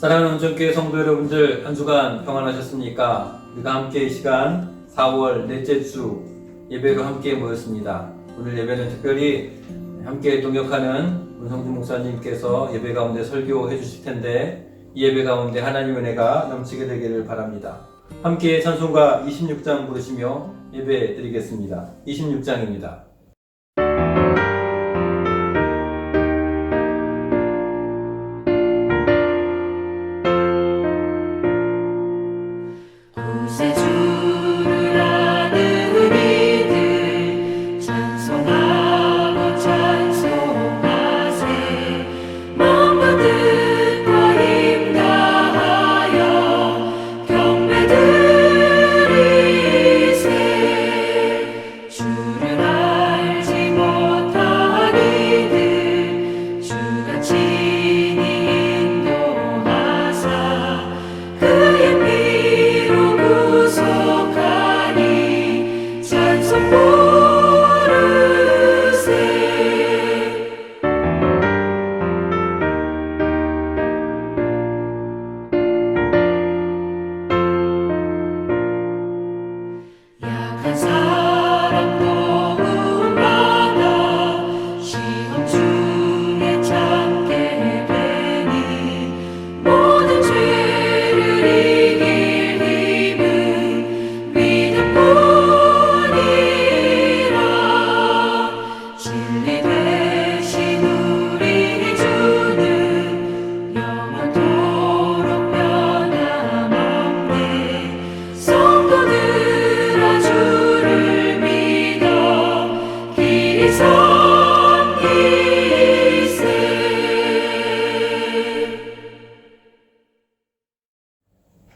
사랑하는 온전교회 성도 여러분들, 한 주간 평안하셨습니까? 우리가 함께 이 시간 4월 넷째 주 예배로 함께 모였습니다. 오늘 예배는 특별히 함께 동역하는 문성진 목사님께서 예배 가운데 설교해 주실 텐데, 이 예배 가운데 하나님의 은혜가 넘치게 되기를 바랍니다. 함께 찬송가 26장 부르시며 예배 드리겠습니다. 26장입니다.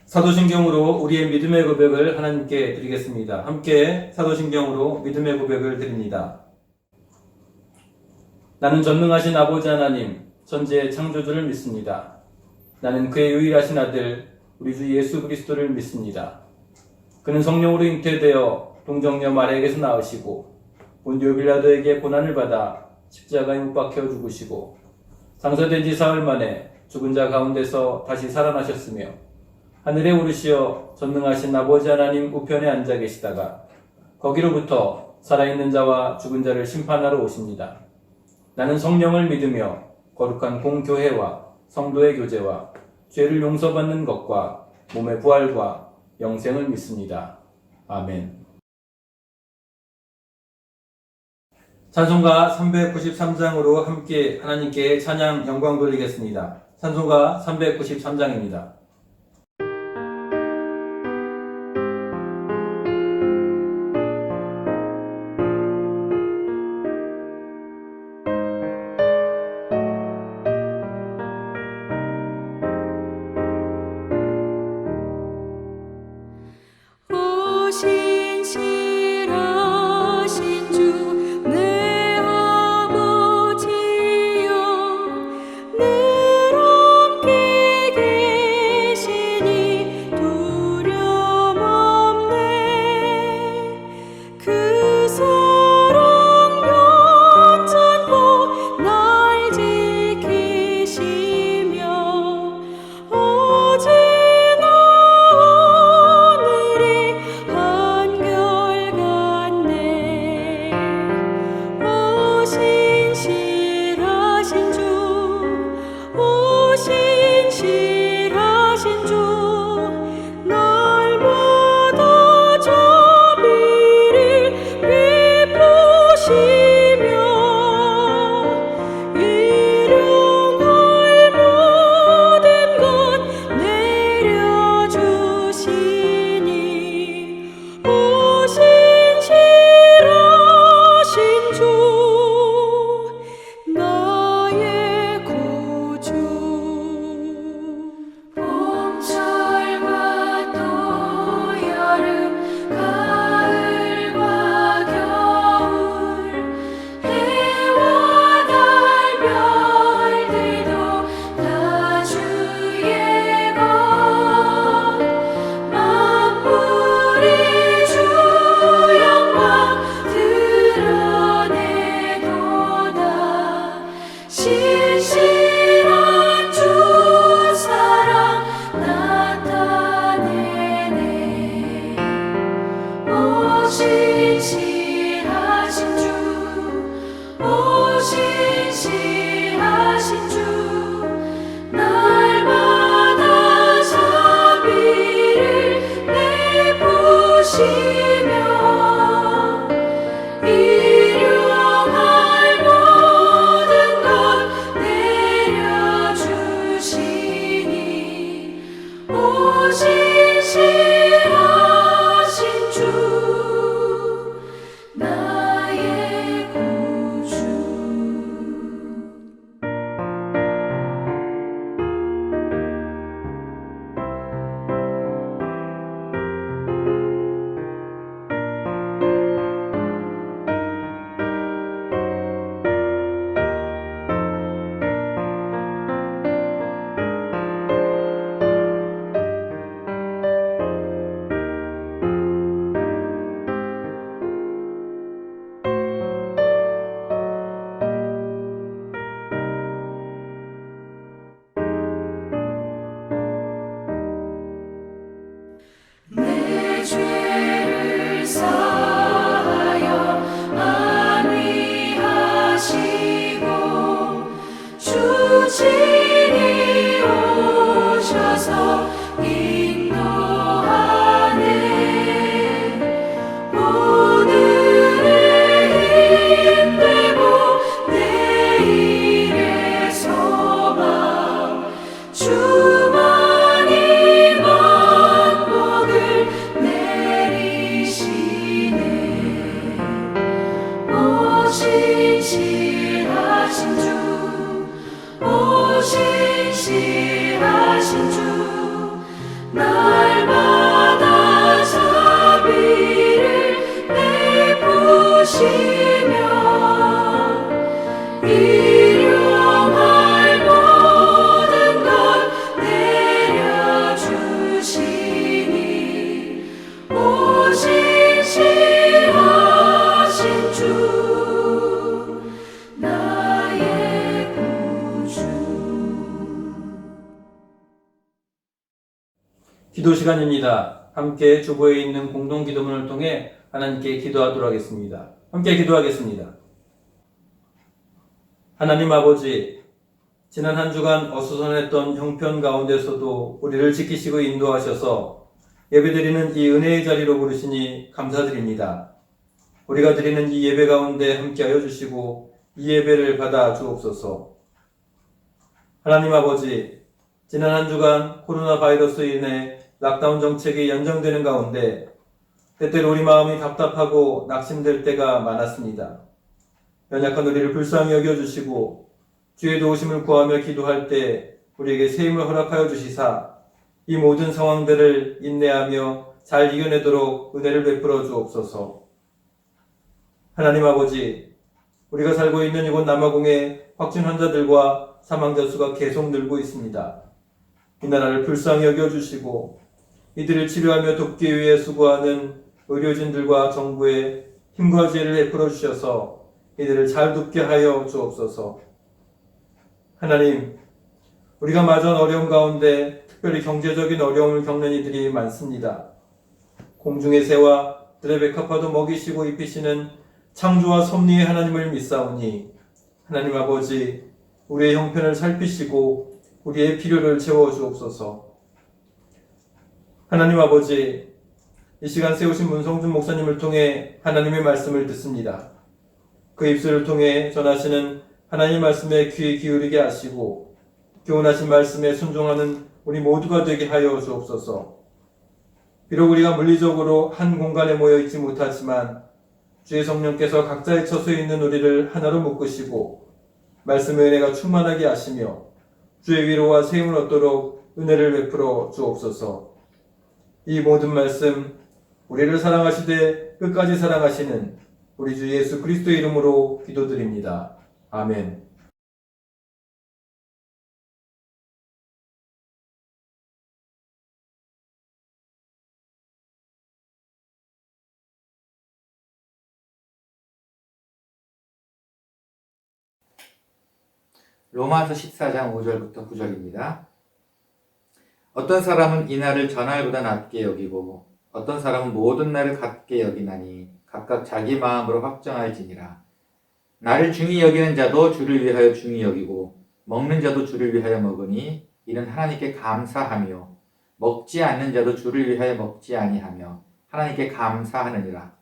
사도신경으로 우리의 믿음의 고백을 하나님께 드리겠습니다. 함께 사도신경으로 믿음의 고백을 드립니다. 나는 전능하신 아버지 하나님, 천지의 창조주를 믿습니다. 나는 그의 유일하신 아들, 우리 주 예수 그리스도를 믿습니다. 그는 성령으로 잉태되어 동정녀 마리아에게서 나으시고 본디오 빌라도에게 고난을 받아 십자가에 못 박혀 죽으시고 장사된 지 사흘 만에 죽은 자 가운데서 다시 살아나셨으며 하늘에 오르시어 전능하신 아버지 하나님 우편에 앉아 계시다가 거기로부터 살아있는 자와 죽은 자를 심판하러 오십니다. 나는 성령을 믿으며 거룩한 공교회와 성도의 교제와 죄를 용서받는 것과 몸의 부활과 영생을 믿습니다. 아멘. 찬송가 393장으로 함께 하나님께 찬양 영광 돌리겠습니다. 찬송가 393장입니다. 신실한 주 사랑 미래 소망 주만이 만복을 내리시네. 오 신실하신 주, 오 신실하신 주, 날마다 자비를 베푸시며 일용할 모든 것 내려주시니 오 신실하신 주, 나의 구주. 기도 시간입니다. 함께 주보에 있는 공동 기도문을 통해 하나님께 기도하도록 하겠습니다. 함께 기도하겠습니다. 하나님 아버지, 지난 한 주간 어수선했던 형편 가운데서도 우리를 지키시고 인도하셔서 예배드리는 이 은혜의 자리로 부르시니 감사드립니다. 우리가 드리는 이 예배 가운데 함께하여 주시고 이 예배를 받아 주옵소서. 하나님 아버지, 지난 한 주간 코로나 바이러스로 인해 락다운 정책이 연장되는 가운데 때때로 우리 마음이 답답하고 낙심될 때가 많았습니다. 연약한 우리를 불쌍히 여겨주시고 주의 도우심을 구하며 기도할 때 우리에게 새 힘을 허락하여 주시사 이 모든 상황들을 인내하며 잘 이겨내도록 은혜를 베풀어 주옵소서. 하나님 아버지, 우리가 살고 있는 이곳 남아공의 확진 환자들과 사망자 수가 계속 늘고 있습니다. 이 나라를 불쌍히 여겨주시고 이들을 치료하며 돕기 위해 수고하는 의료진들과 정부의 힘과 지혜를 베풀어 주셔서 이들을 잘 돕게 하여 주옵소서. 하나님, 우리가 맞은 어려움 가운데 특별히 경제적인 어려움을 겪는 이들이 많습니다. 공중의 새와 들의 백합화도 먹이시고 입히시는 창조와 섭리의 하나님을 믿사오니 하나님 아버지, 우리의 형편을 살피시고 우리의 필요를 채워 주옵소서. 하나님 아버지, 이 시간 세우신 문성준 목사님을 통해 하나님의 말씀을 듣습니다. 그 입술을 통해 전하시는 하나님의 말씀에 귀 기울이게 하시고 교훈하신 말씀에 순종하는 우리 모두가 되게 하여 주옵소서. 비록 우리가 물리적으로 한 공간에 모여 있지 못하지만 주의 성령께서 각자의 처소에 있는 우리를 하나로 묶으시고 말씀의 은혜가 충만하게 하시며 주의 위로와 세움을 얻도록 은혜를 베풀어 주옵소서. 이 모든 말씀 우리를 사랑하시되 끝까지 사랑하시는 우리 주 예수 그리스도의 이름으로 기도드립니다. 아멘. 로마서 14장 5절부터 9절입니다. 어떤 사람은 이날을 전날보다 낮게 여기고 어떤 사람은 모든 날을 같게 여기나니 각각 자기 마음으로 확정할지니라. 나를 중히 여기는 자도 주를 위하여 중히 여기고 먹는 자도 주를 위하여 먹으니 이는 하나님께 감사하며 먹지 않는 자도 주를 위하여 먹지 아니하며 하나님께 감사하느니라.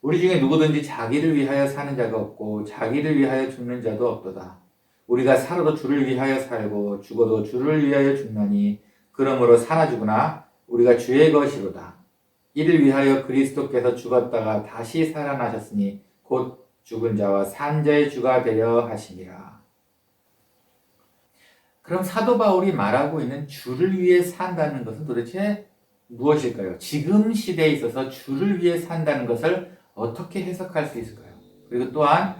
우리 중에 누구든지 자기를 위하여 사는 자가 없고 자기를 위하여 죽는 자도 없도다. 우리가 살아도 주를 위하여 살고 죽어도 주를 위하여 죽나니 그러므로 사나 죽으나 우리가 주의 것이로다. 이를 위하여 그리스도께서 죽었다가 다시 살아나셨으니 곧 죽은 자와 산 자의 주가 되려 하시니라. 그럼 사도 바울이 말하고 있는 주를 위해 산다는 것은 도대체 무엇일까요? 지금 시대에 있어서 주를 위해 산다는 것을 어떻게 해석할 수 있을까요? 그리고 또한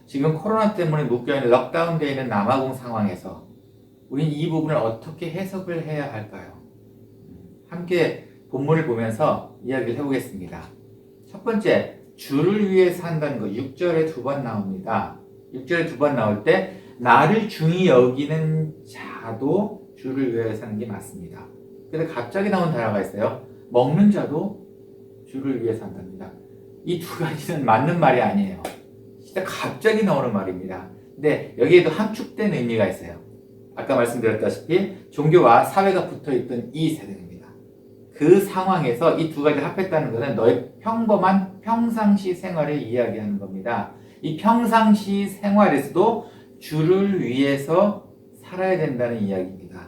지금 코로나 때문에 묶여있는 럭다운되어 있는 남아공 상황에서 우리는 이 부분을 어떻게 해석을 해야 할까요? 함께 본문을 보면서 이야기를 해보겠습니다. 첫 번째, 주를 위해 산다는 거 6절에 2번 나옵니다. 6절에 2번 나올 때 나를 중히 여기는 자도 주를 위해 사는 게 맞습니다. 그래서 갑자기 나온 단어가 있어요. 먹는 자도 주를 위해 산답니다. 이 두 가지는 맞는 말이 아니에요. 진짜 갑자기 나오는 말입니다. 근데 여기에도 함축된 의미가 있어요. 아까 말씀드렸다시피 종교와 사회가 붙어있던 이 세대입니다. 그 상황에서 이 두 가지를 합했다는 것은 너의 평범한 평상시 생활을 이야기하는 겁니다. 이 평상시 생활에서도 주를 위해서 살아야 된다는 이야기입니다.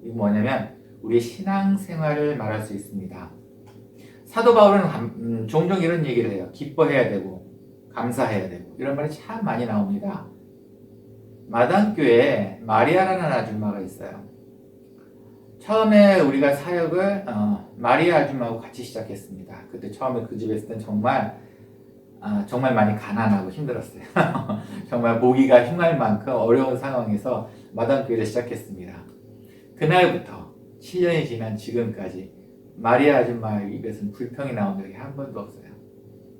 이게 뭐냐면 우리의 신앙생활을 말할 수 있습니다. 사도 바울은 종종 이런 얘기를 해요. 기뻐해야 되고 감사해야 되고 이런 말이 참 많이 나옵니다. 마당교회에 마리아라는 아줌마가 있어요. 처음에 우리가 사역을 마리아 아줌마하고 같이 시작했습니다. 그때 처음에 그 집에 있을 땐 정말 많이 가난하고 힘들었어요. 정말 모기가 흉할 만큼 어려운 상황에서 마당교회를 시작했습니다. 그날부터 7년이 지난 지금까지 마리아 아줌마의 입에서는 불평이 나온 적이 한 번도 없어요.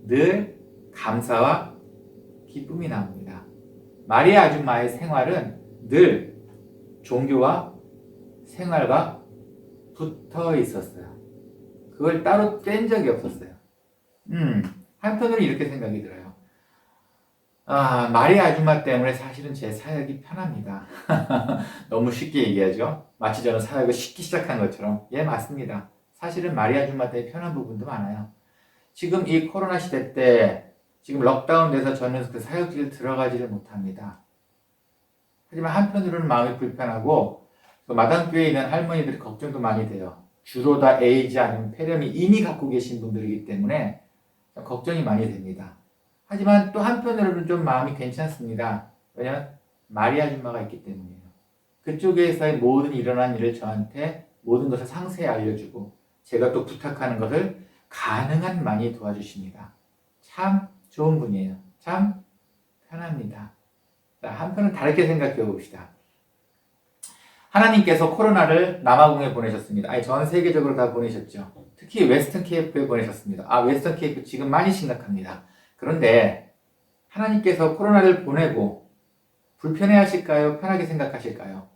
늘 감사와 기쁨이 나옵니다. 마리아 아줌마의 생활은 늘 종교와 생활과 붙어 있었어요. 그걸 따로 뗀 적이 없었어요. 한편으로 이렇게 생각이 들어요. 마리아 아줌마 때문에 사실은 제 사역이 편합니다. 너무 쉽게 얘기하죠. 마치 저는 사역을 쉽게 시작한 것처럼. 예, 맞습니다. 사실은 마리아 아줌마 때문에 편한 부분도 많아요. 지금 이 코로나 시대 때 지금 럭다운 돼서 저는 그 사역지를 들어가지를 못합니다. 하지만 한편으로는 마음이 불편하고 그 마당교회에 있는 할머니들이 걱정도 많이 돼요. 주로 다 에이즈 아니면 폐렴이 이미 갖고 계신 분들이기 때문에 걱정이 많이 됩니다. 하지만 또 한편으로는 좀 마음이 괜찮습니다. 왜냐하면 마리아 아줌마가 있기 때문이에요. 그쪽에서의 모든 일어난 일을 저한테 모든 것을 상세히 알려주고 제가 또 부탁하는 것을 가능한 많이 도와주십니다. 참 좋은 분이에요. 참 편합니다. 자, 한편은 다르게 생각해 봅시다. 하나님께서 코로나를 남아공에 보내셨습니다. 아니, 전 세계적으로 다 보내셨죠. 특히 웨스턴 케이프에 보내셨습니다. 웨스턴 케이프 지금 많이 심각합니다. 그런데 하나님께서 코로나를 보내고 불편해 하실까요? 편하게 생각하실까요?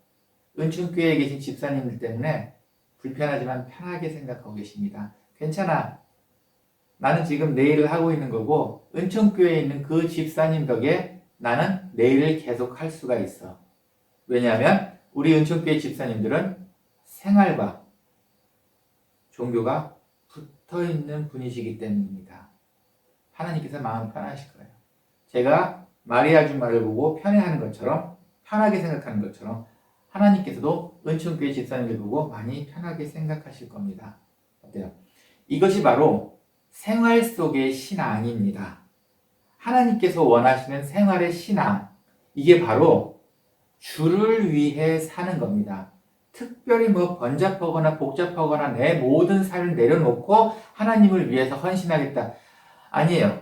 은총교회에 계신 집사님들 때문에 불편하지만 편하게 생각하고 계십니다. 괜찮아. 나는 지금 내일을 하고 있는 거고 은총교회에 있는 그 집사님 덕에 나는 내일을 계속 할 수가 있어. 왜냐하면 우리 은총교회 집사님들은 생활과 종교가 붙어있는 분이시기 때문입니다. 하나님께서 마음 편하실 거예요. 제가 마리아 아줌마를 보고 편해하는 것처럼 편하게 생각하는 것처럼 하나님께서도 은총교회 집사님을 보고 많이 편하게 생각하실 겁니다. 어때요? 이것이 바로 생활 속의 신앙입니다. 하나님께서 원하시는 생활의 신앙, 이게 바로 주를 위해 사는 겁니다. 특별히 번잡하거나 복잡하거나 내 모든 삶을 내려놓고 하나님을 위해서 헌신하겠다. 아니에요.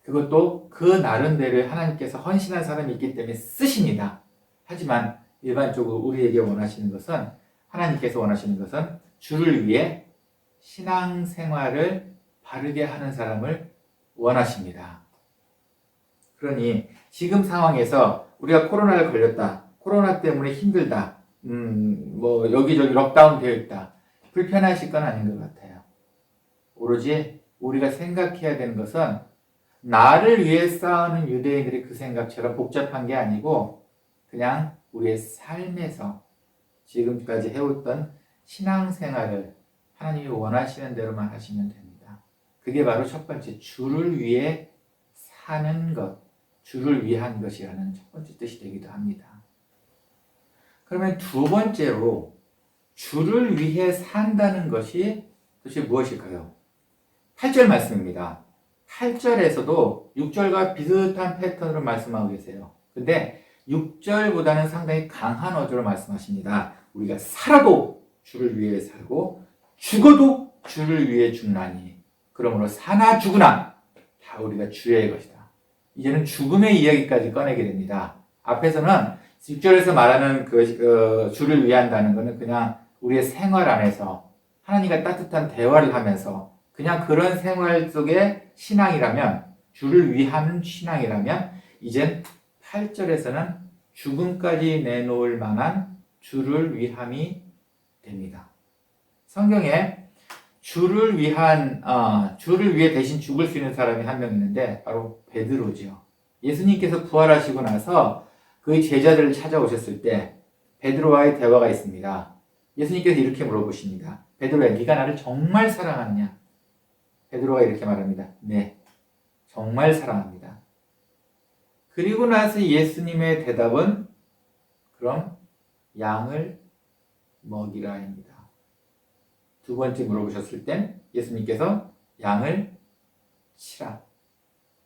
그것도 그 나름대로 하나님께서 헌신한 사람이 있기 때문에 쓰십니다. 하지만 일반적으로 우리에게 원하시는 것은, 하나님께서 원하시는 것은 주를 위해 신앙생활을 바르게 하는 사람을 원하십니다. 그러니 지금 상황에서 우리가 코로나를 걸렸다, 코로나 때문에 힘들다, 여기저기 럭다운 되어 있다, 불편하실 건 아닌 것 같아요. 오로지 우리가 생각해야 되는 것은 나를 위해 싸우는 유대인들의 그 생각처럼 복잡한 게 아니고 그냥 우리의 삶에서 지금까지 해왔던 신앙생활을 하나님이 원하시는 대로만 하시면 됩니다. 그게 바로 첫 번째, 주를 위해 사는 것, 주를 위한 것이라는 첫 번째 뜻이 되기도 합니다. 그러면 두 번째로 주를 위해 산다는 것이 도대체 무엇일까요? 8절 말씀입니다. 8절에서도 6절과 비슷한 패턴으로 말씀하고 계세요. 근데 6절보다는 상당히 강한 어조로 말씀하십니다. 우리가 살아도 주를 위해 살고 죽어도 주를 위해 죽나니 그러므로 사나 죽으나 다 우리가 주의 것이다. 이제는 죽음의 이야기까지 꺼내게 됩니다. 앞에서는 6절에서 말하는 주를 위한다는 것은 그냥 우리의 생활 안에서 하나님과 따뜻한 대화를 하면서 그냥 그런 생활 속의 신앙이라면, 주를 위한 신앙이라면, 이젠 8절에서는 죽음까지 내놓을 만한 주를 위함이 됩니다. 성경에 주를 위해 대신 죽을 수 있는 사람이 한 명 있는데 바로 베드로지요. 예수님께서 부활하시고 나서 그의 제자들을 찾아오셨을 때 베드로와의 대화가 있습니다. 예수님께서 이렇게 물어보십니다. 베드로야, 네가 나를 정말 사랑하느냐? 베드로가 이렇게 말합니다. 네, 정말 사랑합니다. 그리고 나서 예수님의 대답은 그럼 양을 먹이라입니다. 두 번째 물어보셨을 땐 예수님께서 양을 치라.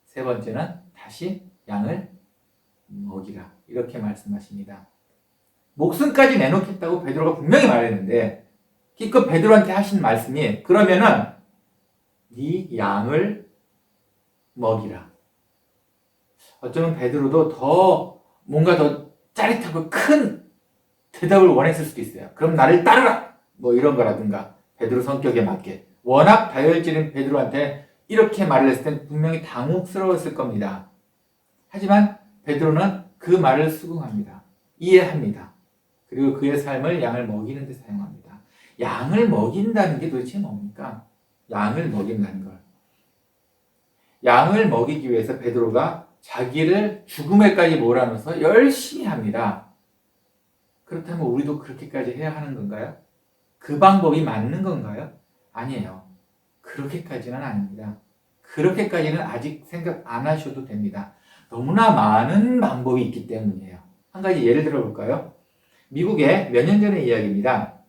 세 번째는 다시 양을 먹이라. 이렇게 말씀하십니다. 목숨까지 내놓겠다고 베드로가 분명히 말했는데 기껏 베드로한테 하신 말씀이 그러면은 네 양을 먹이라. 어쩌면 베드로도 더 뭔가 더 짜릿하고 큰 대답을 원했을 수도 있어요. 그럼 나를 따르라! 뭐 이런 거라든가 베드로 성격에 맞게 워낙 다혈질인 베드로한테 이렇게 말을 했을 땐 분명히 당혹스러웠을 겁니다. 하지만 베드로는 그 말을 수긍합니다. 이해합니다. 그리고 그의 삶을 양을 먹이는 데 사용합니다. 양을 먹인다는 게 도대체 뭡니까? 양을 먹인다는 걸. 양을 먹이기 위해서 베드로가 자기를 죽음에까지 몰아넣어서 열심히 합니다. 그렇다면 우리도 그렇게까지 해야 하는 건가요? 그 방법이 맞는 건가요? 아니에요. 그렇게까지는 아닙니다. 그렇게까지는 아직 생각 안 하셔도 됩니다. 너무나 많은 방법이 있기 때문이에요. 한 가지 예를 들어 볼까요? 미국에 몇 년 전의 이야기입니다.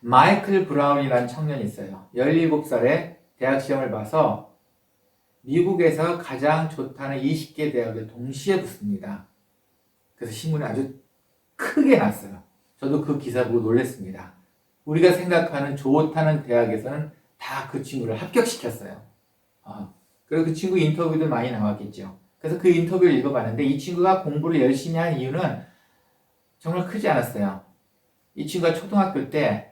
마이클 브라운이라는 청년이 있어요. 17살에 대학 시험을 봐서 미국에서 가장 좋다는 20개 대학을 동시에 붙습니다. 그래서 신문에 아주 크게 났어요. 저도 그 기사 보고 놀랐습니다. 우리가 생각하는 좋다는 대학에서는 다 그 친구를 합격시켰어요. 그리고 그 친구 인터뷰도 많이 나왔겠죠. 그래서 그 인터뷰를 읽어봤는데 이 친구가 공부를 열심히 한 이유는 정말 크지 않았어요. 이 친구가 초등학교 때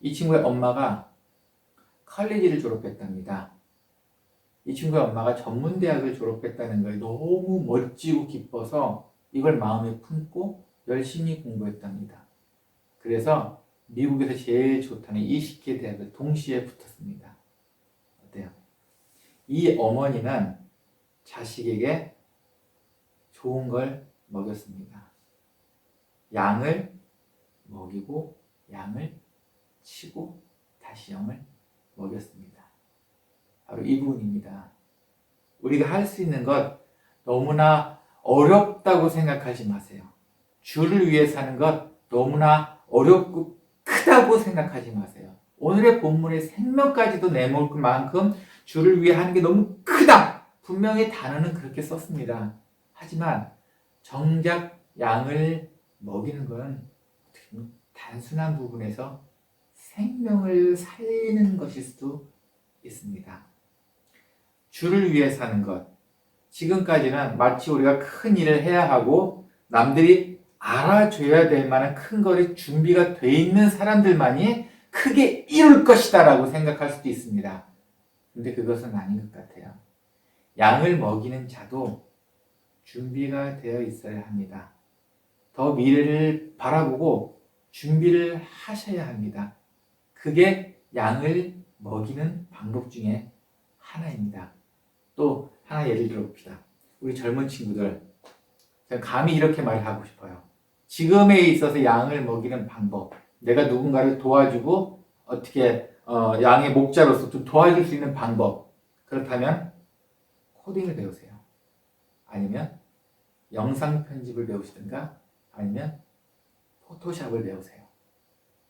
이 친구의 엄마가 칼리지를 졸업했답니다. 이 친구의 엄마가 전문대학을 졸업했다는 거에 너무 멋지고 기뻐서 이걸 마음에 품고 열심히 공부했답니다. 그래서 미국에서 제일 좋다는 20개 대학을 동시에 붙었습니다. 어때요? 이 어머니는 자식에게 좋은 걸 먹였습니다. 양을 먹이고 양을 치고 다시 양을 먹였습니다. 바로 이 부분입니다. 우리가 할 수 있는 것 너무나 어렵다고 생각하지 마세요. 주를 위해 사는 것 너무나 어렵고 크다고 생각하지 마세요. 오늘의 본문의 생명까지도 내몰 만큼 주를 위해 하는 게 너무 크다. 분명히 단어는 그렇게 썼습니다. 하지만 정작 양을 먹이는 건 단순한 부분에서 생명을 살리는 것일 수도 있습니다. 주를 위해 사는 것. 지금까지는 마치 우리가 큰 일을 해야 하고 남들이 알아줘야 될 만한 큰 거리 준비가 돼 있는 사람들만이 크게 이룰 것이다 라고 생각할 수도 있습니다. 근데 그것은 아닌 것 같아요. 양을 먹이는 자도 준비가 되어 있어야 합니다. 더 미래를 바라보고 준비를 하셔야 합니다. 그게 양을 먹이는 방법 중에 하나입니다. 또 하나 예를 들어봅시다. 우리 젊은 친구들, 제가 감히 이렇게 말하고 싶어요. 지금에 있어서 양을 먹이는 방법, 내가 누군가를 도와주고 어떻게 양의 목자로서 좀 도와줄 수 있는 방법, 그렇다면 코딩을 배우세요. 아니면 영상 편집을 배우시든가 아니면 포토샵을 배우세요.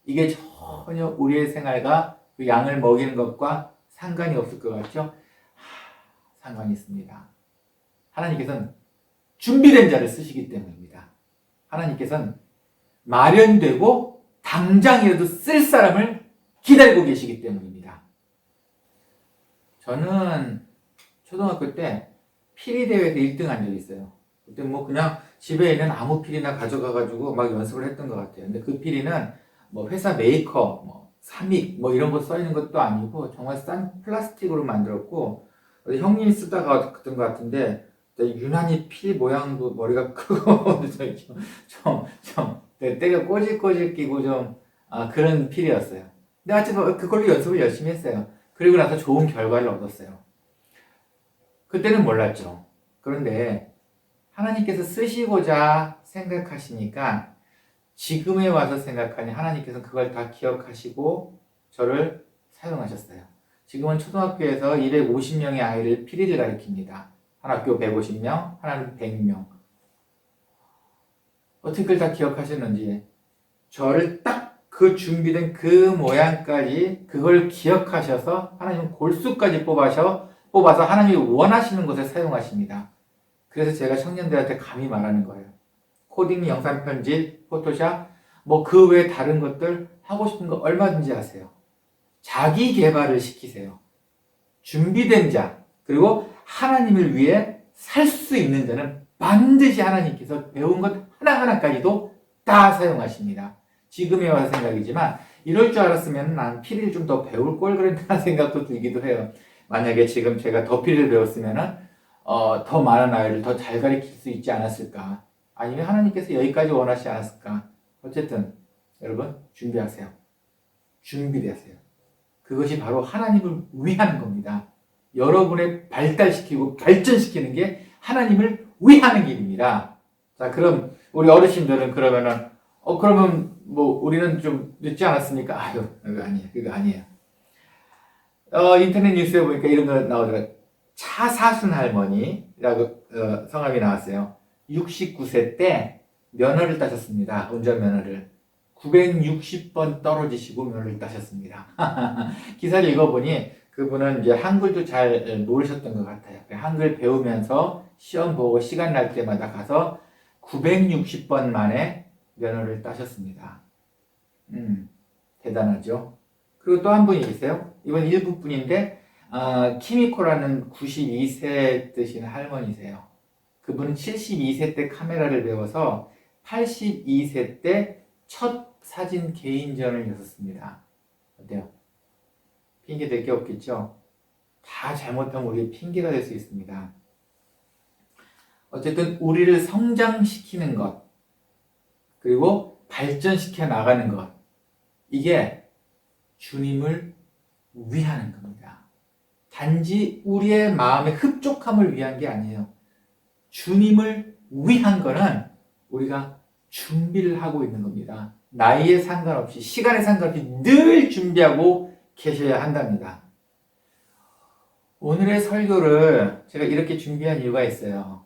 이게 전혀 우리의 생활과 그 양을 먹이는 것과 상관이 없을 것 같죠? 상관이 있습니다. 하나님께서는 준비된 자를 쓰시기 때문입니다. 하나님께서는 마련되고 당장이라도 쓸 사람을 기다리고 계시기 때문입니다. 저는 초등학교 때 피리 대회에서 1등 한 적이 있어요. 그때 뭐 그냥 집에 있는 아무 피리나 가져가가지고 막 연습을 했던 것 같아요. 근데 그 피리는 뭐 회사 메이커, 뭐 삼익 뭐 이런 거 써 있는 것도 아니고 정말 싼 플라스틱으로 만들었고 형님이 쓰다가 그랬던 것 같은데 유난히 피 모양도 머리가 크고 좀 때가 꼬질꼬질 끼고 좀 그런 필이었어요. 근데 하여튼 그걸로 연습을 열심히 했어요. 그리고 나서 좋은 결과를 얻었어요. 그때는 몰랐죠. 그런데 하나님께서 쓰시고자 생각하시니까 지금에 와서 생각하니 하나님께서 그걸 다 기억하시고 저를 사용하셨어요. 지금은 초등학교에서 250명의 아이를 피리를 가르칩니다. 한 학교 150명, 하나는 100명. 어떻게 그걸 다 기억하셨는지, 저를 딱 그 준비된 그 모양까지 그걸 기억하셔서 하나님은 골수까지 뽑아서 하나님이 원하시는 곳에 사용하십니다. 그래서 제가 청년들한테 감히 말하는 거예요. 코딩, 영상 편집, 포토샵, 뭐 그 외에 다른 것들 하고 싶은 거 얼마든지 하세요. 자기 개발을 시키세요. 준비된 자, 그리고 하나님을 위해 살 수 있는 자는 반드시 하나님께서 배운 것 하나하나까지도 다 사용하십니다. 지금에 와서 생각이지만 이럴 줄 알았으면 난 피리를 좀 더 배울 걸 그랬다는 생각도 들기도 해요. 만약에 지금 제가 더 피리를 배웠으면 더 많은 아이를 더 잘 가르칠 수 있지 않았을까? 아니면 하나님께서 여기까지 원하시지 않았을까? 어쨌든 여러분 준비하세요. 준비되세요. 그것이 바로 하나님을 위하는 겁니다. 여러분의 발달시키고 발전시키는 게 하나님을 위하는 길입니다. 자, 그럼 우리 어르신들은 그러면 뭐 우리는 좀 늦지 않았습니까? 아유, 그거 아니에요. 인터넷 뉴스에 보니까 이런 거 나오더라고요. 차사순 할머니라고 성함이 나왔어요. 69세 때 면허를 따셨습니다. 운전면허를. 960번 떨어지시고 면허를 따셨습니다. 기사를 읽어보니 그분은 이제 한글도 잘 모르셨던 것 같아요. 한글 배우면서 시험 보고 시간 날 때마다 가서 960번 만에 면허를 따셨습니다. 대단하죠. 그리고 또 한 분이 계세요. 이번 일부 분인데 키미코라는 92세 되시는 할머니세요. 그분은 72세 때 카메라를 배워서 82세 때 첫 사진 개인전을 여셨습니다. 어때요? 핑계 될 게 없겠죠? 다 잘못하면 우리의 핑계가 될 수 있습니다. 어쨌든 우리를 성장시키는 것, 그리고 발전시켜 나가는 것, 이게 주님을 위하는 겁니다. 단지 우리의 마음의 흡족함을 위한 게 아니에요. 주님을 위한 거는 우리가 준비를 하고 있는 겁니다. 나이에 상관없이, 시간에 상관없이 늘 준비하고 계셔야 한답니다. 오늘의 설교를 제가 이렇게 준비한 이유가 있어요.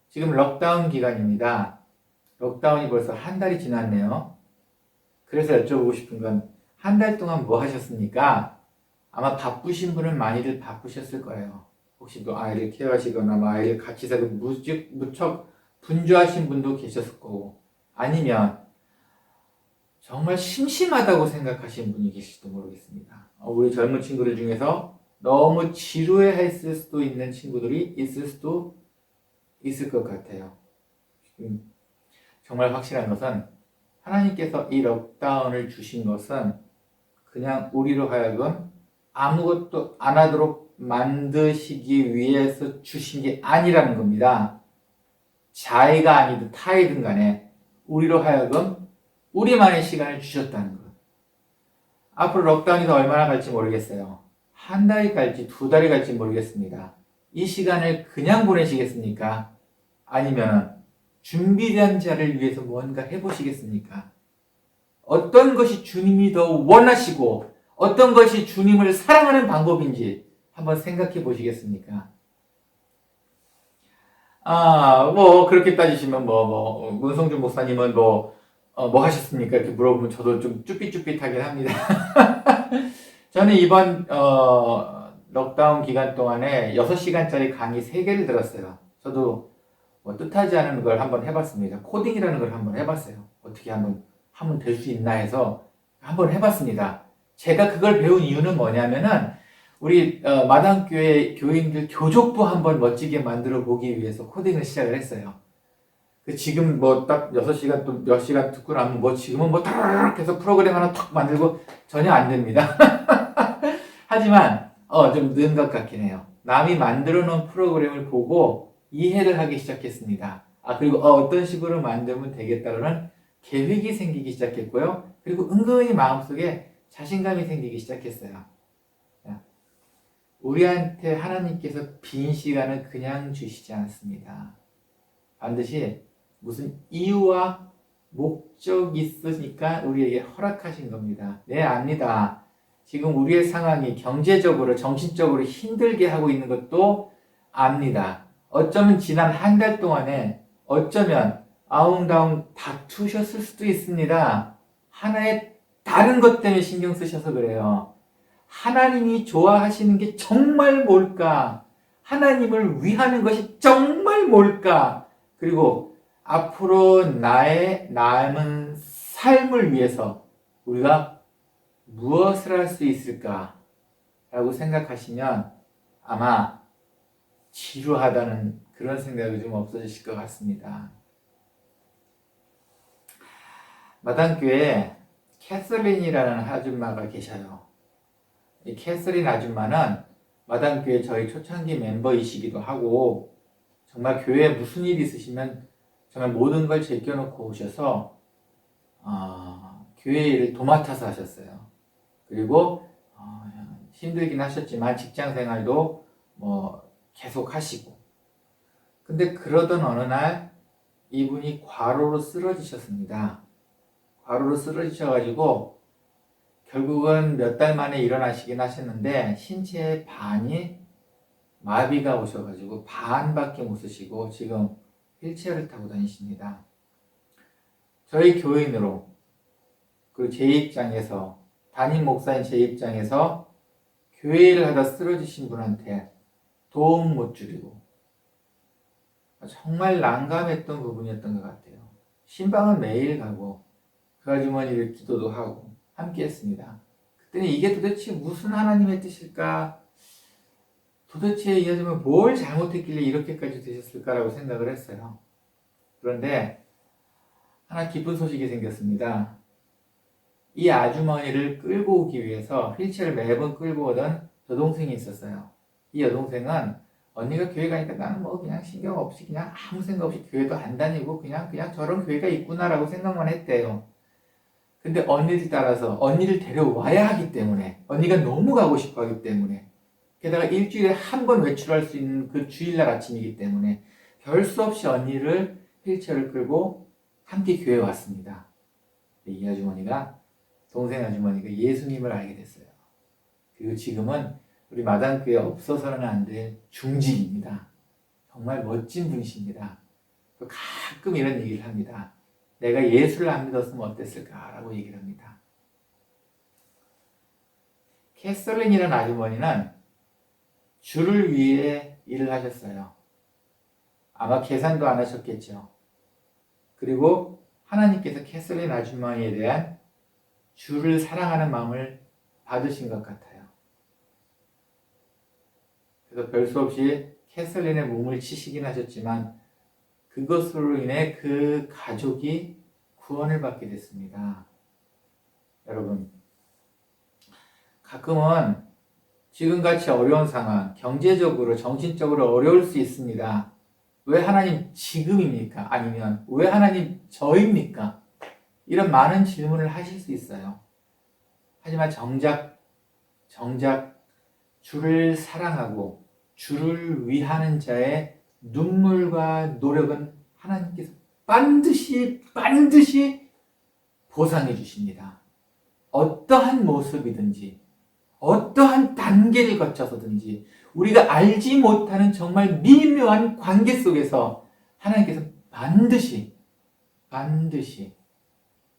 지금 록다운 기간입니다. 록다운이 벌써 한 달이 지났네요. 그래서 여쭤보고 싶은 건, 한 달 동안 뭐 하셨습니까? 아마 바쁘신 분은 많이들 바쁘셨을 거예요. 혹시 또 아이를 케어하시거나 아이를 같이 살고 무척 분주하신 분도 계셨을 거고, 아니면 정말 심심하다고 생각하시는 분이 계실지도 모르겠습니다. 우리 젊은 친구들 중에서 너무 지루해 했을 수도 있는 친구들이 있을 수도 있을 것 같아요. 정말 확실한 것은 하나님께서 이 록다운을 주신 것은 그냥 우리로 하여금 아무것도 안 하도록 만드시기 위해서 주신 게 아니라는 겁니다. 자의가 아니든 타이든 간에 우리로 하여금 우리만의 시간을 주셨다는 것. 앞으로 록다운이 더 얼마나 갈지 모르겠어요. 한 달이 갈지 두 달이 갈지 모르겠습니다. 이 시간을 그냥 보내시겠습니까? 아니면 준비된 자를 위해서 뭔가 해보시겠습니까? 어떤 것이 주님이 더 원하시고 어떤 것이 주님을 사랑하는 방법인지 한번 생각해 보시겠습니까? 그렇게 따지시면 문성준 목사님은 뭐 하셨습니까? 이렇게 물어보면 저도 좀 쭈삣쭈삣하긴 합니다. 저는 이번 록다운 기간 동안에 6시간짜리 강의 3개를 들었어요. 저도 뜻하지 않은 걸 한번 해봤습니다. 코딩이라는 걸 한번 해봤어요. 어떻게 한번 하면 될 수 있나 해서 한번 해봤습니다. 제가 그걸 배운 이유는 뭐냐면은 우리 마당교회 교인들 교족부 한번 멋지게 만들어 보기 위해서 코딩을 시작을 했어요. 지금 딱 6시간 또 몇 시간 듣고 나면 지금은 탁 해서 프로그램 하나 탁 만들고 전혀 안 됩니다. 하지만 좀 는 것 같긴 해요. 남이 만들어 놓은 프로그램을 보고 이해를 하기 시작했습니다. 그리고 어떤 식으로 만들면 되겠다라는 계획이 생기기 시작했고요. 그리고 은근히 마음속에 자신감이 생기기 시작했어요. 우리한테 하나님께서 빈 시간을 그냥 주시지 않습니다. 반드시 무슨 이유와 목적이 있으니까 우리에게 허락하신 겁니다. 네, 압니다. 지금 우리의 상황이 경제적으로, 정신적으로 힘들게 하고 있는 것도 압니다. 어쩌면 지난 한 달 동안에 어쩌면 아웅다웅 다투셨을 수도 있습니다. 하나의 다른 것 때문에 신경 쓰셔서 그래요. 하나님이 좋아하시는 게 정말 뭘까? 하나님을 위하는 것이 정말 뭘까? 그리고 앞으로 나의 남은 삶을 위해서 우리가 무엇을 할 수 있을까? 라고 생각하시면 아마 지루하다는 그런 생각이 좀 없어지실 것 같습니다. 마당교회에 캐서린이라는 아줌마가 계셔요. 이 캐서린 아줌마는 마당교회 저희 초창기 멤버이시기도 하고 정말 교회에 무슨 일이 있으시면 정말 모든 걸 제껴놓고 오셔서 교회 일을 도맡아서 하셨어요. 그리고 힘들긴 하셨지만 직장 생활도 계속 하시고 근데 그러던 어느 날 이분이 과로로 쓰러지셨습니다. 과로로 쓰러지셔가지고 결국은 몇 달 만에 일어나시긴 하셨는데 신체의 반이 마비가 오셔가지고 반밖에 못 쓰시고 지금 휠체어를 타고 다니십니다. 저희 교인으로 그리고 제 입장에서 담임 목사인 제 입장에서 교회 일을 하다 쓰러지신 분한테 도움 못 드리고 정말 난감했던 부분이었던 것 같아요. 신방은 매일 가고 그 아주머니를 기도도 하고 함께 했습니다. 그때는 이게 도대체 무슨 하나님의 뜻일까? 도대체 이 아줌마 뭘 잘못했길래 이렇게까지 되셨을까라고 생각을 했어요. 그런데 하나 기쁜 소식이 생겼습니다. 이 아주머니를 끌고 오기 위해서 휠체어를 매번 끌고 오던 여동생이 있었어요. 이 여동생은 언니가 교회 가니까 나는 그냥 신경 없이 그냥 아무 생각 없이 교회도 안 다니고 그냥 저런 교회가 있구나라고 생각만 했대요. 근데 언니를 따라서 언니를 데려와야 하기 때문에 언니가 너무 가고 싶어 하기 때문에 게다가 일주일에 한 번 외출할 수 있는 그 주일날 아침이기 때문에 별 수 없이 언니를 휠체어를 끌고 함께 교회에 왔습니다. 이 아주머니가 동생 아주머니가 예수님을 알게 됐어요. 그리고 지금은 우리 마당교회에 없어서는 안 될 중직입니다. 정말 멋진 분이십니다. 가끔 이런 얘기를 합니다. 내가 예수를 안 믿었으면 어땠을까라고 얘기를 합니다. 캐서린이라는 아주머니는 주를 위해 일을 하셨어요. 아마 계산도 안 하셨겠죠. 그리고 하나님께서 캐서린 아주머니에 대한 주를 사랑하는 마음을 받으신 것 같아요. 그래서 별 수 없이 캐서린의 몸을 치시긴 하셨지만 그것으로 인해 그 가족이 구원을 받게 됐습니다. 여러분, 가끔은 지금같이 어려운 상황, 경제적으로, 정신적으로 어려울 수 있습니다. 왜 하나님 지금입니까? 아니면 왜 하나님 저입니까? 이런 많은 질문을 하실 수 있어요. 하지만 정작 주를 사랑하고 주를 위하는 자의 눈물과 노력은 하나님께서 반드시 보상해 주십니다. 어떠한 모습이든지 어떠한 단계를 거쳐서든지 우리가 알지 못하는 정말 미묘한 관계 속에서 하나님께서 반드시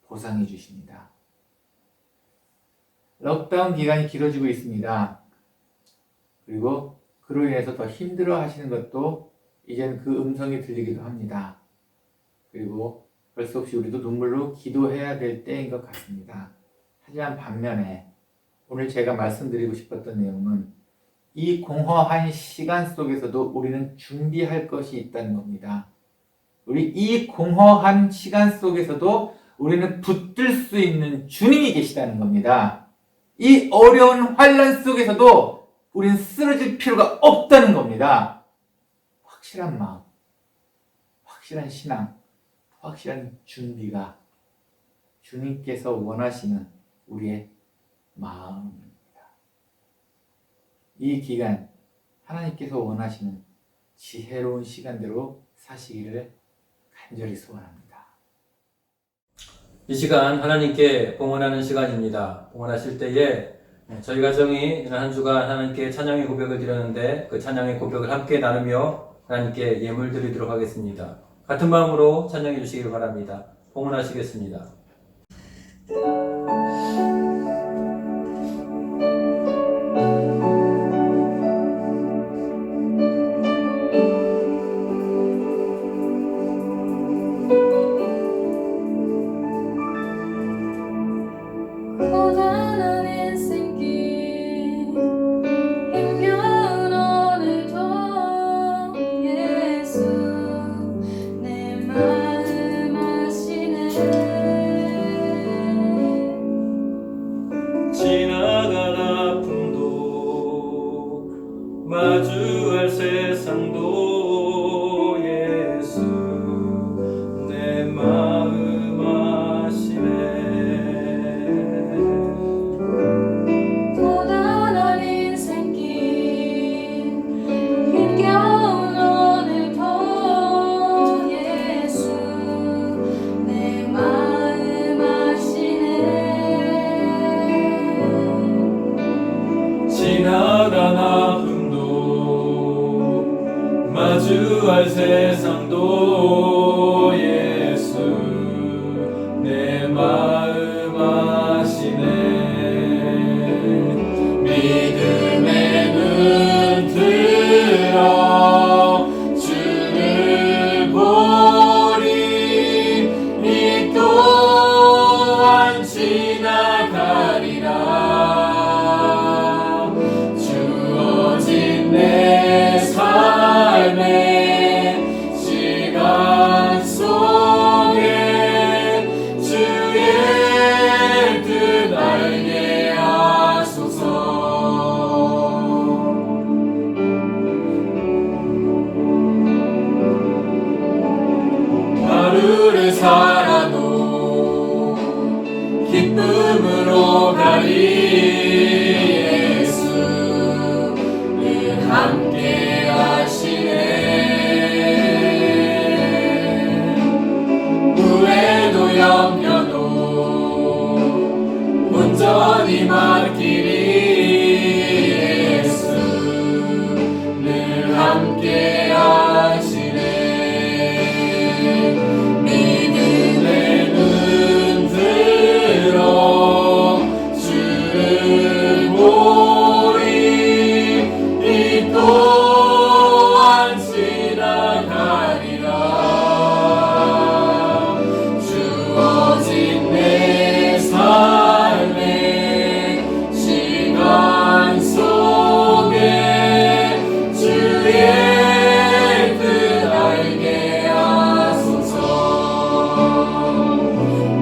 보상해 주십니다. 록다운 기간이 길어지고 있습니다. 그리고 그로 인해서 더 힘들어 하시는 것도 이제는 그 음성이 들리기도 합니다. 그리고 별 수 없이 우리도 눈물로 기도해야 될 때인 것 같습니다. 하지만 반면에 오늘 제가 말씀드리고 싶었던 내용은 이 공허한 시간 속에서도 우리는 준비할 것이 있다는 겁니다. 우리 이 공허한 시간 속에서도 우리는 붙들 수 있는 주님이 계시다는 겁니다. 이 어려운 환난 속에서도 우리는 쓰러질 필요가 없다는 겁니다. 확실한 마음, 확실한 신앙, 확실한 준비가 주님께서 원하시는 우리의 마음입니다. 이 기간 하나님께서 원하시는 지혜로운 시간대로 사시기를 간절히 소원합니다. 이 시간 하나님께 봉헌하는 시간입니다. 봉헌하실 때에 저희 가정이 지난 한 주간 하나님께 찬양의 고백을 드렸는데 그 찬양의 고백을 함께 나누며 하나님께 예물 드리도록 하겠습니다. 같은 마음으로 찬양해 주시길 바랍니다. 봉헌하시겠습니다. 고단한 인생길 힘겨운 오늘도 예수 내 마음 아시네. 지나간 아픔도 마주할 세상도 예수 내 마음 아시네. 고단한 인생길 힘겨운 오늘도 예수 내 마음 아시네. 지나간 아픔도 마주할 세상도 예수 내 마음 아시네. 믿음의 눈 들어 주를 보리. 이 또한 지나가리라. 주어진 내 삶의 시간 속에 주의 뜻 알게 하소서. 하루를 살아도 기쁨으로 가리. 예수 늘 함께 하시네. 후회도 염려도 온전히 맡기리. 예수 늘 함께 하시네. 믿음의 눈 들어 주를 보리. 이 또한 지나가리라. 주어진 내 삶의 시간 속에 주의 뜻 알게 하소서.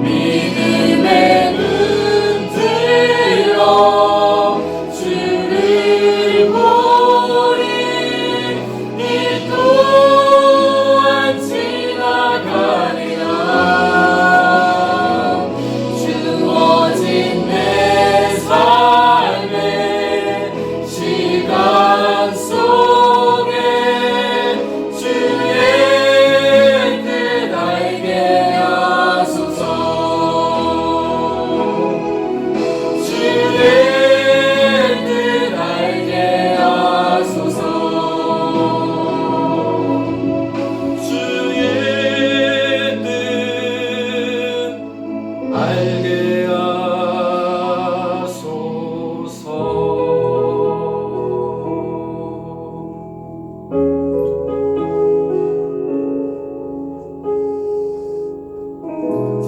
믿음의 눈 들어 주를 보리. 이 또한 지나가리라. 주어진 내 삶의 시간 속에 주의 뜻 알게 하소서. 주의 뜻 알게 하소서. 주의 뜻 알게 하소서.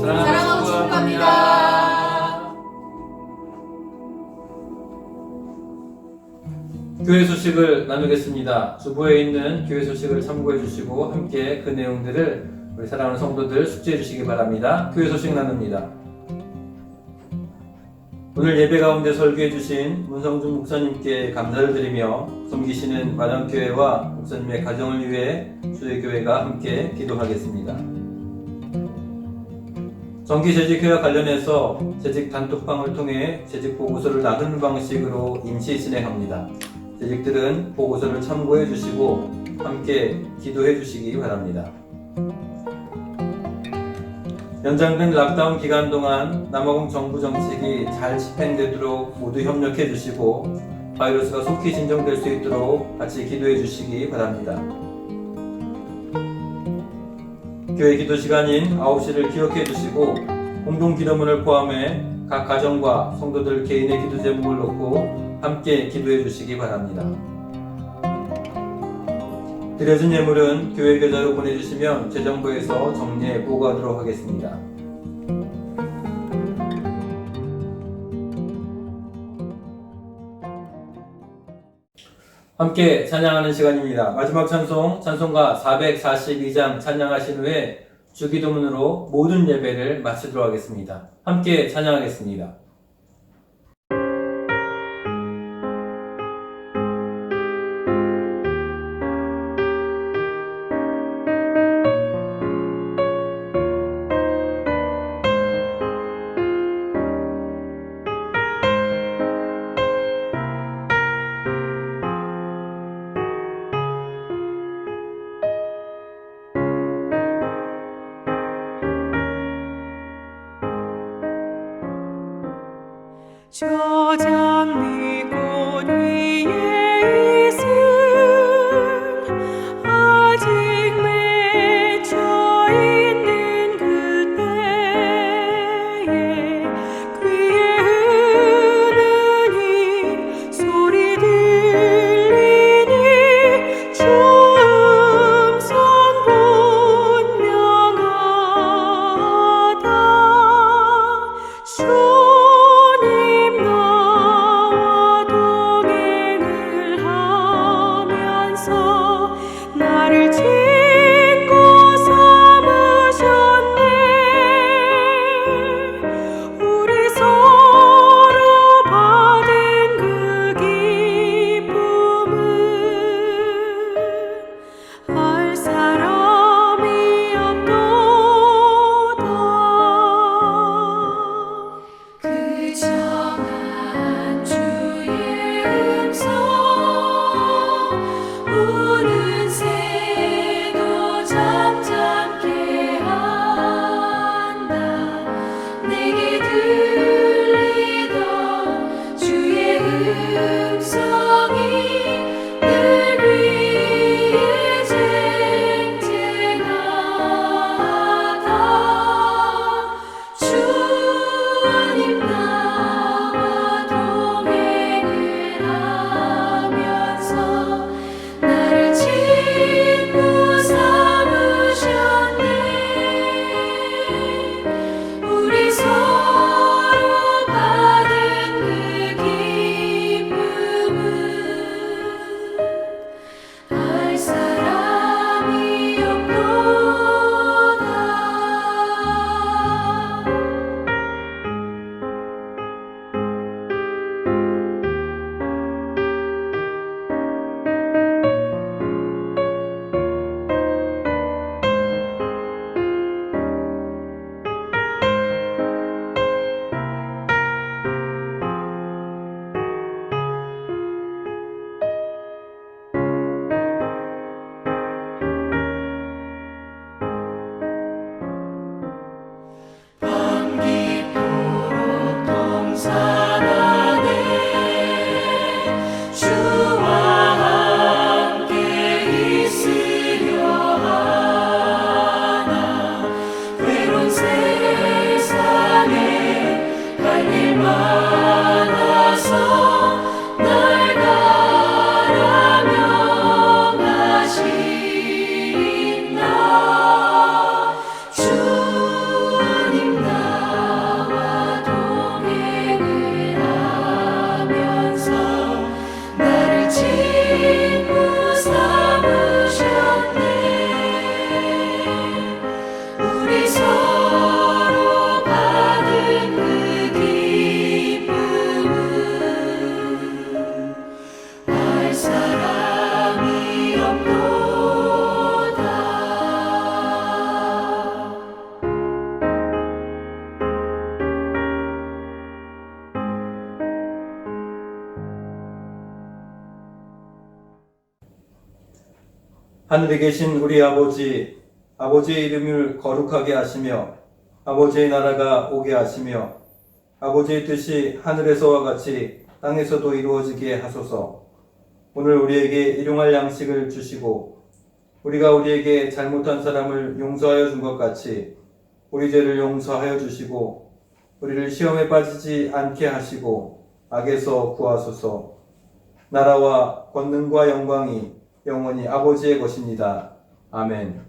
사랑하고 축복합니다. 교회 소식을 나누겠습니다. 주보에 있는 교회 소식을 참고해 주시고 함께 그 내용들을 우리 사랑하는 성도들 숙지해 주시기 바랍니다. 교회 소식 나눕니다. 오늘 예배 가운데 설교해 주신 문성준 목사님께 감사를 드리며 섬기시는 마당교회와 목사님의 가정을 위해 수혜교회가 함께 기도하겠습니다. 정기 재직회와 관련해서 재직 단톡방을 통해 재직 보고서를 나누는 방식으로 임시 진행합니다. 재직들은 보고서를 참고해 주시고 함께 기도해 주시기 바랍니다. 연장된 락다운 기간 동안 남아공 정부 정책이 잘 집행되도록 모두 협력해 주시고 바이러스가 속히 진정될 수 있도록 같이 기도해 주시기 바랍니다. 교회 기도 시간인 9시를 기억해 주시고 공동 기도문을 포함해 각 가정과 성도들 개인의 기도 제목을 놓고 함께 기도해 주시기 바랍니다. 드려진 예물은 교회 계좌로 보내주시면 재정부에서 정리해 보고하도록 하겠습니다. 함께 찬양하는 시간입니다. 마지막 찬송, 찬송가 442장 찬양하신 후에 주기도문으로 모든 예배를 마치도록 하겠습니다. 함께 찬양하겠습니다. 저 장미꽃 위에 있음 아직 맺혀 있는 그때에 귀에 흐르는 소리 들리니 주 음성 분명하다. 주님 나와 동행을 하면서 나를 친구 삼으셨네. 우리 서로 받은 그 기쁨은 알 사람이 없도다. 그 정한 주의 음성 우는 새도 잠잠케 한다. 내게 들리던 주의 음성이 늘 위에 쟁쟁하다. 주님 나와 동행을 하면서 나를 친구 삼으셨네. 우리 서로 받은 그 기쁨은 알 사람이 없도다. 밤깊도록 동산하네. 주와 함께 있으려 하나. 외로운 세상에 갈 일 많아서 날 가라 명하신다. 주님 나와 동행을 하면서 나를 친구 삼으셨네. 우리 서로 받은 그 기쁨은 알 사람이 없도다. 하늘에 계신 우리 아버지, 아버지의 이름을 거룩하게 하시며 아버지의 나라가 오게 하시며 아버지의 뜻이 하늘에서와 같이 땅에서도 이루어지게 하소서. 오늘 우리에게 일용할 양식을 주시고 우리가 우리에게 잘못한 사람을 용서하여 준 것 같이 우리 죄를 용서하여 주시고 우리를 시험에 빠지지 않게 하시고 악에서 구하소서. 나라와 권능과 영광이 영원히 아버지의 것입니다. 아멘.